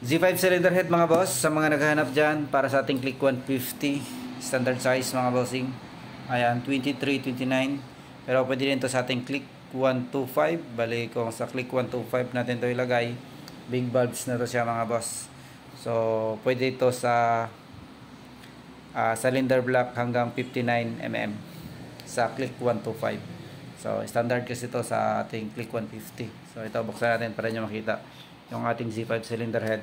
Z5 cylinder head mga boss, sa mga naghahanap dyan para sa ating Click 150 standard size mga bossing. Ayan, 23, 29. Pero pwede rin to sa ating Click 125. Bali kung sa Click 125 natin to ilagay, big bulbs na to siya mga boss. So pwede ito sa cylinder block hanggang 59 mm sa Click 125. So standard kasi ito sa ating Click 150. So ito buksan natin para nyo makita yung ating Z5 cylinder head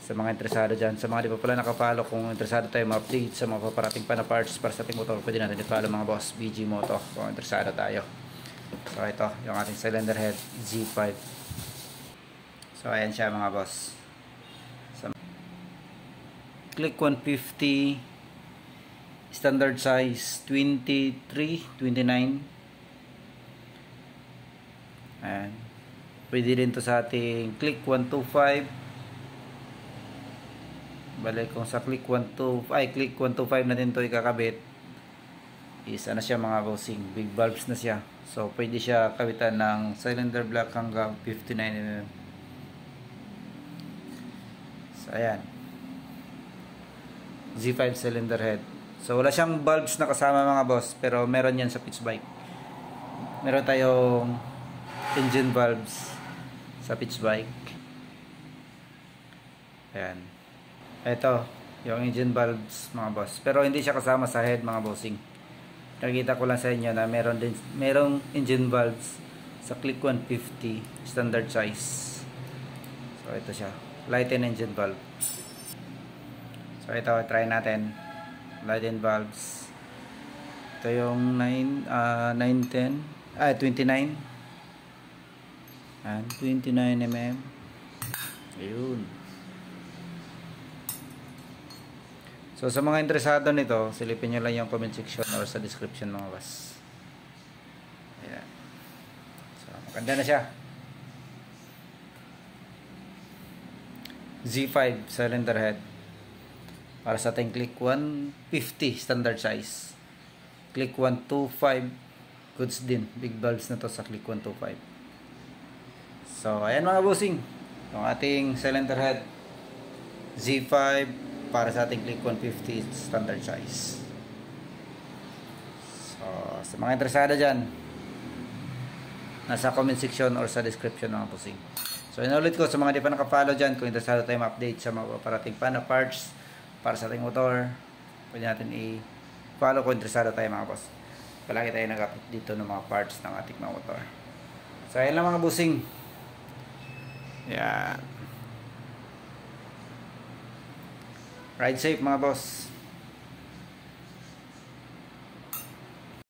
sa mga interesado dyan. Sa mga di pa pala nakapalo, kung interesado tayo ma-update sa mga paparating pa na parts para sa ating motor, pwede natin i-follow mga boss, BG Moto, kung interesado tayo. So ito yung ating cylinder head Z5. So ayan siya mga boss. Sa Click 150 standard size 23, 29. Ayan. Pwede rin to sa ating Click 125. Balik kung sa Click 125 natin to ikakabit, is ano siya mga bossing, big bulbs na siya. So pwede siya kabitan ng cylinder block hanggang 59 mm. So ayan, Z5 cylinder head. So wala siyang bulbs na kasama mga boss, pero meron yan sa pitch bike. Meron tayong engine valves sa pitch bike. Ayan. Ito, yung engine valves mga boss. Pero hindi siya kasama sa head mga bossing. Nakikita ko lang sa inyo na merong engine valves sa Click 150 standard size. So ito siya, lighten engine valve. So ito, try natin. Lighten valves. Ito yung 29. And 29 mm. Ayun. So sa mga interesado nito, silipin nyo lang yung comment section or sa description mga boss. Ayan. So maganda na siya. Z5 cylinder head para sa ating Click 150 standard size. Click 125 goods din. Big bulbs na to sa Click 125. So ayan mga bossing, yung ating cylinder head Z5 para sa ating Click 150 standard size. So sa mga interesado dyan, nasa comment section or sa description mga bossing. So inulit ko sa mga di pa nakapollow dyan, kung interesado tayo ma-update sa mga parating pa na parts para sa ating motor, pwede natin i-follow kung interesado tayo mga boss. Palagi tayo nag-update dito ng mga parts ng ating mga motor. So ayan lang mga bossing. Yeah. Ride safe mga boss.